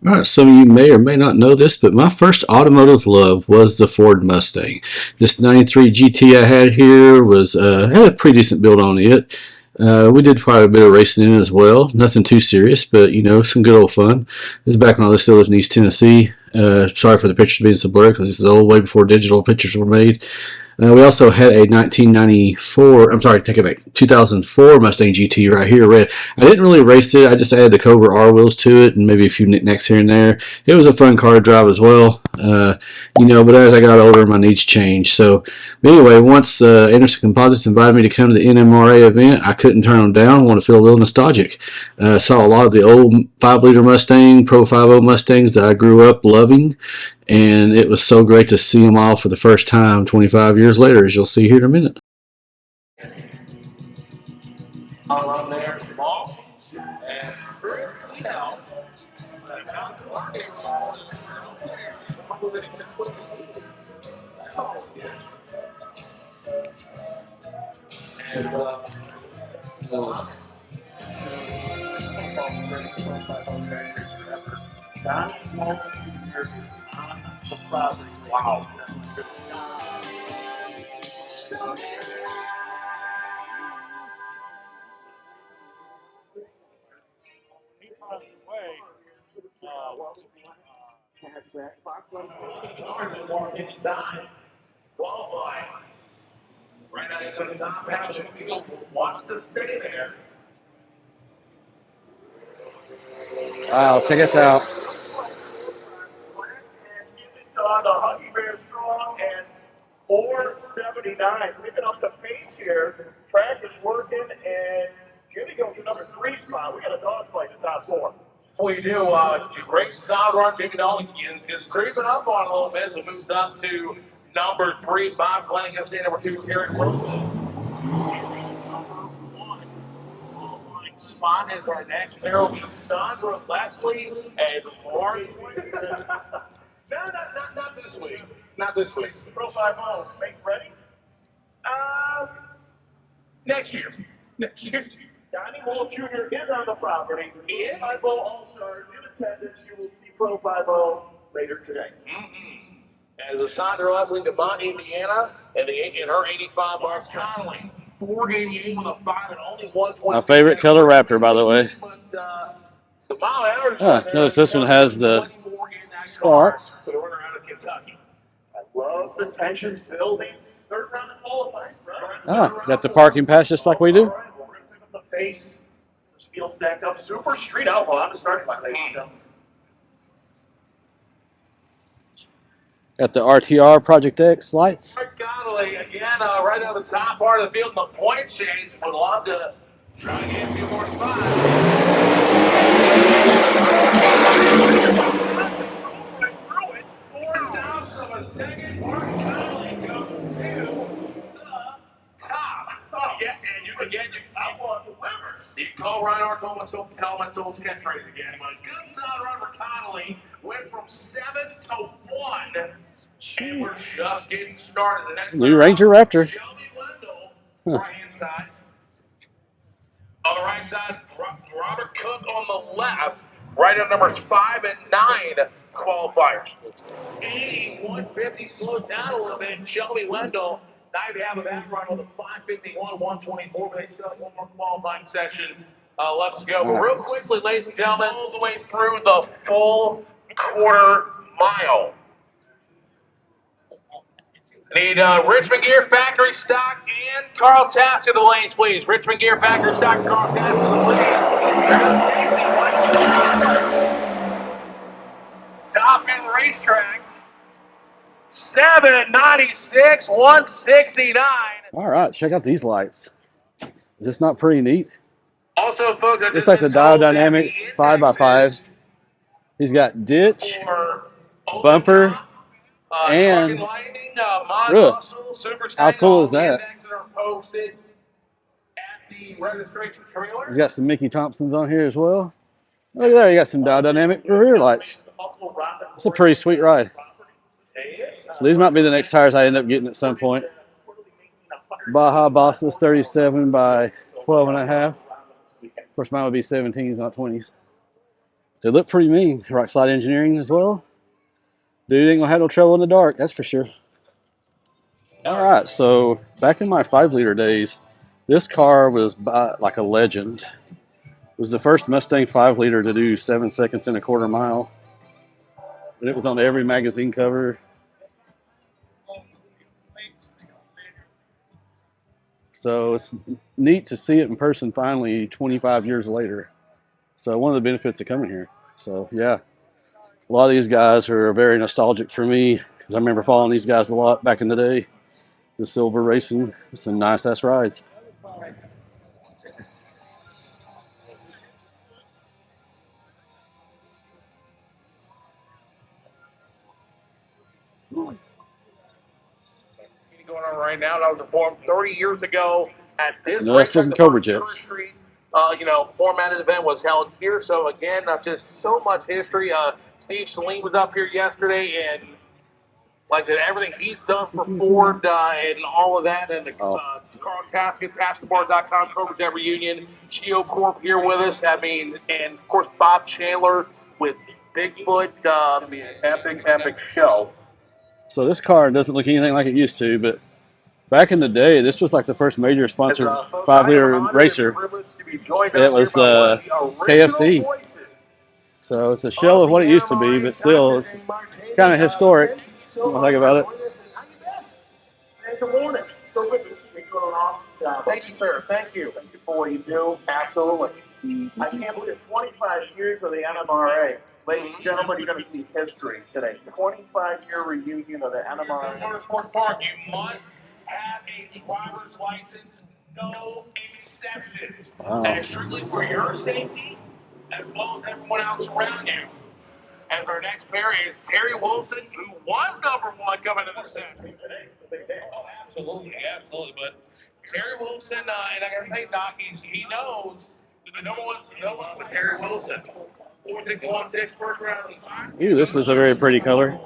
All right, some of you may or may not know this, but my first automotive love was the Ford Mustang. This 93 GT I had here was had a pretty decent build on it. We did quite a bit of racing in it as well. Nothing too serious, but you know, some good old fun. This is back when I still lived in East Tennessee. Sorry for the pictures being so blurry because this is old, way before digital pictures were made. We also had a 1994, I'm sorry, take it back, 2004 Mustang GT right here, red. I didn't really race it. I just added the Cobra R wheels to it and maybe a few knickknacks here and there. It was a fun car to drive as well, you know, but as I got older, my needs changed. So anyway, once Anderson Composites invited me to come to the NMRA event, I couldn't turn them down. I want to feel a little nostalgic. Saw a lot of the old 5-liter Mustang, Pro 50 Mustangs that I grew up loving. And it was so great to see them all for the first time 25 years later, as you'll see here in a minute. Around there, ball, and now, wow. Right now, it's the top half of the field wants to stay there. Wow, check us out. The Huggy Bear strong and 479, picking up the pace here. Track is working, and Jimmy goes to number 3 spot. We got a dogfight in the top 4. We do. Great sound run. Jimmy Dolan is creeping up on a little bit, so moves up to number 3. Bob playing against number 2, Terry Rosen. Spot is our next. There will be Sandra Leslie and Lauren. No, not this week. Not this week. Pro 50, make ready. Next year. Next year. Donnie Wall Jr. is on the property. In 50 All-Star in attendance. You will see Pro 50 later today. And the Sandra Leslie to Mont, Indiana, and her 85 Bart Connolly. 488 with a 5 and only 120. My favorite color Raptor, by the way. The mile average. Notice this one has the spots. I love the tensions building. Third round of qualifying. Got the parking pass just like we do. All right, we're going to pick up the pace. This field stacked up. Super street out on the starting line. Got the RTR Project X lights. Connolly again, right on the top part of the field in the point change. Would love to try to get a few more spots. Through it, 4 down from a second. Mark Connolly goes to the top. Oh, yeah, and you can get your outlaw delivers. You can call Ryan Artola, tell him I told sketch race again. But good sound run for Connolly. Went from 7 to 1. And we're just getting started. The next New Ranger Raptor. Shelby Wendell, right-hand side. On the right side, Robert Cook on the left. Right on numbers 5 and 9 qualifiers. 80-150 slowed down a little bit. Shelby Wendell, now you have a back run with a 551, 124, but they still have one more qualifying session left to go. But real quickly, ladies and gentlemen, all the way through the full quarter mile. Need Richmond Gear Factory stock and Carl Taft to the lanes, please. Richmond Gear Factory stock, Carl Taft to the lanes. Top end racetrack. 796, 169. All right, check out these lights. Is this not pretty neat? Also, folks, It's like the Dial Dynamics 5x5s. He's got ditch, bumper, and roof. How cool is that? He's got some Mickey Thompsons on here as well. Look at that, you got some Dial Dynamic rear lights. It's a pretty sweet ride. So these might be the next tires I end up getting at some point. Baja Bosses 37 by 12 and a half. Of course, mine would be 17s, not 20s. They look pretty mean. Right side engineering as well. Dude ain't gonna have no trouble in the dark, that's for sure. All right, so back in my 5-liter days, this car was like a legend. It was the first Mustang 5-liter to do 7 seconds and a quarter mile. And it was on every magazine cover. So it's neat to see it in person finally 25 years later. So one of the benefits of coming here. So yeah, a lot of these guys are very nostalgic for me because I remember following these guys a lot back in the day. The silver racing, some nice ass rides. Going on right now. That was performed 30 years ago at this Nice looking Cobra Jets. Street. Formatted event was held here. So again, just so much history. Steve Saline was up here yesterday, and like I said, everything he's done for Ford and all of that, and the Carl Taskett, Taskbar.com, Cobra Jet Reunion, Geo Corp here with us. I mean, and of course Bob Chandler with BigFoot. It'll be an epic show. So this car doesn't look anything like it used to, but back in the day, this was like the first major sponsored 5-liter racer. It was KFC. So it's a shell of what it used to be, but still, it's kind of historic. When I think about it. Good morning. Thank you, sir. Thank you. Thank you for what you do. Absolutely. I can't believe 25 years of the NMRA. Ladies and gentlemen, you're going to see history today. 25-year reunion of the NMRA. Motorsport Park, you must have a driver's license. No exceptions. Wow. And it's strictly for your safety as well as everyone else around you. And our next pair is Terry Wilson, who was #1 coming to the set. Oh, absolutely. But Terry Wilson, and I got to say, Doc, he knows the number one with Terry Wilson. 4-6-1-6 first round. Ooh, this is a very pretty color.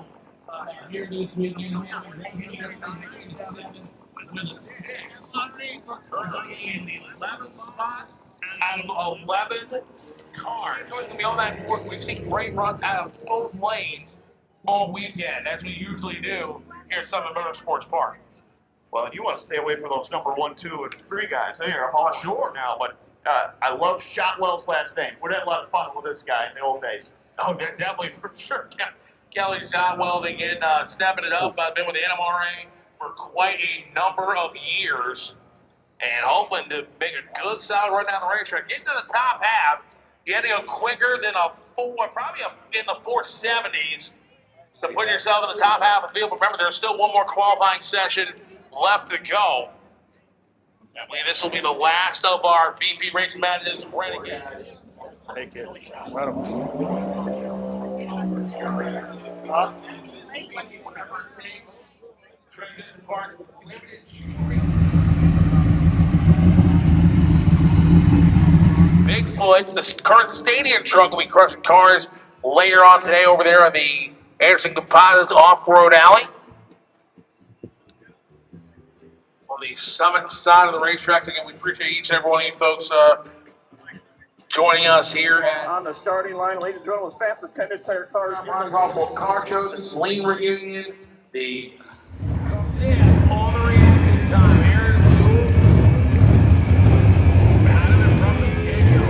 Out of 11 cars. It's going to be on that fourth. We've seen great runs out of both lanes all weekend, as we usually do here at Summit Motorsports Park. Well, you want to stay away from those number 1, 2, and 3 guys. They are offshore now, but I love Shotwell's last name. We had a lot of fun with this guy in the old days. Oh, definitely, for sure. Kelly Shotwell again, stepping it up. I've been with the NMRA for quite a number of years. And hoping to make a good solid run down the racetrack. Getting to the top half, you had to go quicker than probably in the 470s to put yourself in the top half of the field. Remember, there's still one more qualifying session left to go. And this will be the last of our VP Race Madness Renegade. Take it. BigFoot, the current stadium truck will be crushing cars later on today over there on the Anderson Composites Off-Road Alley. On the Summit side of the racetrack, again, we appreciate each and every one of you folks joining us here on the starting line, ladies and gentlemen, fast attended tire cars. Both car shows, the Sling reunion, the all the reaction time. Here's from the get-go.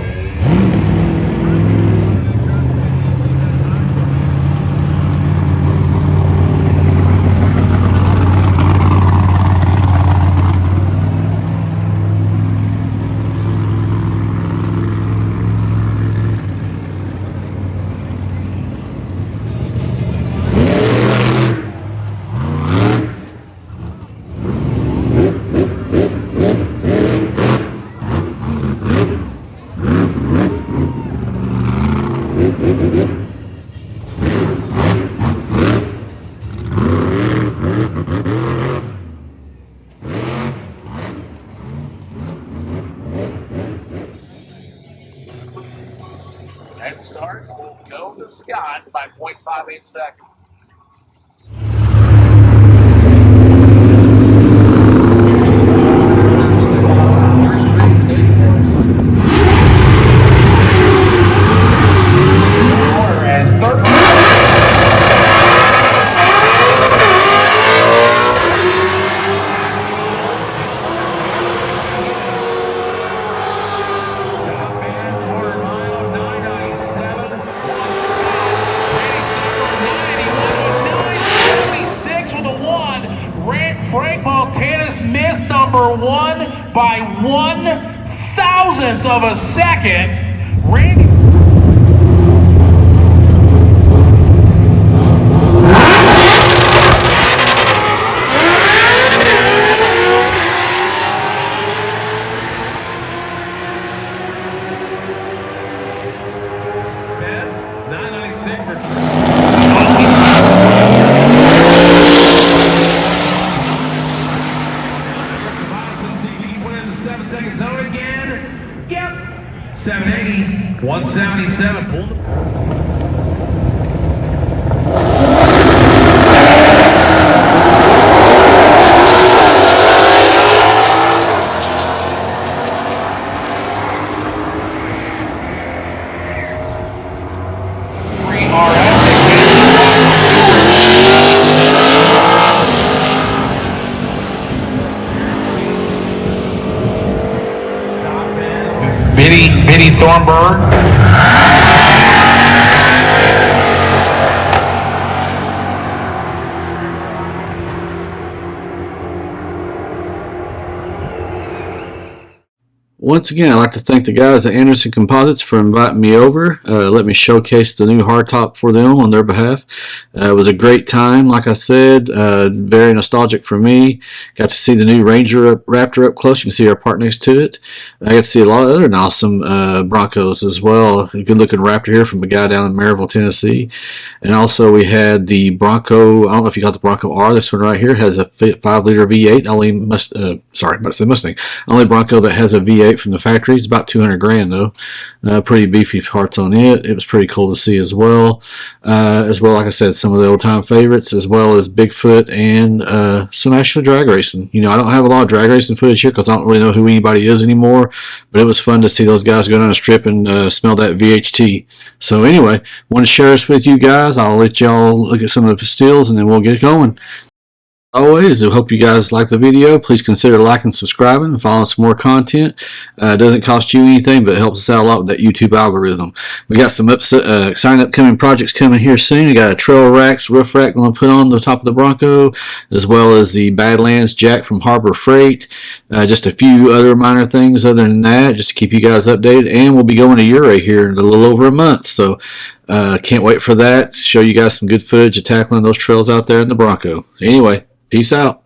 Next start will go to Scott by 0.58 seconds. by 1/1000th of a second. Randy. Zone again. Yep. 780, 177. Pulled. Bitty Thornburg. Once again, I'd like to thank the guys at Anderson Composites for inviting me over. Let me showcase the new hardtop for them on their behalf. It was a great time, like I said, very nostalgic for me. Got to see the new Raptor up close. You can see our part next to it. I got to see a lot of other awesome Broncos as well. A good-looking Raptor here from a guy down in Maryville, Tennessee. And also we had the Bronco. I don't know if you got the Bronco R. This one right here has a 5-liter V8. Mustang. Only Bronco that has a V8 from the factory. It's about 200 grand though. Pretty beefy parts on it. It was pretty cool to see as well. Like I said, some of the old time favorites, as well as BigFoot and some actual drag racing. You know, I don't have a lot of drag racing footage here because I don't really know who anybody is anymore, but it was fun to see those guys go down a strip and smell that VHT. So anyway, want to share this with you guys. I'll let y'all look at some of the stills and then we'll get going. Always, I hope you guys like the video. Please consider liking, subscribing, and following some more content. It doesn't cost you anything, but it helps us out a lot with that YouTube algorithm. We got some exciting upcoming projects coming here soon. We got a trail roof rack I'm going to put on the top of the Bronco, as well as the Badlands jack from Harbor Freight. Just a few other minor things other than that, just to keep you guys updated. And we'll be going to Uray here in a little over a month, so can't wait for that. Show you guys some good footage of tackling those trails out there in the Bronco. Anyway, peace out.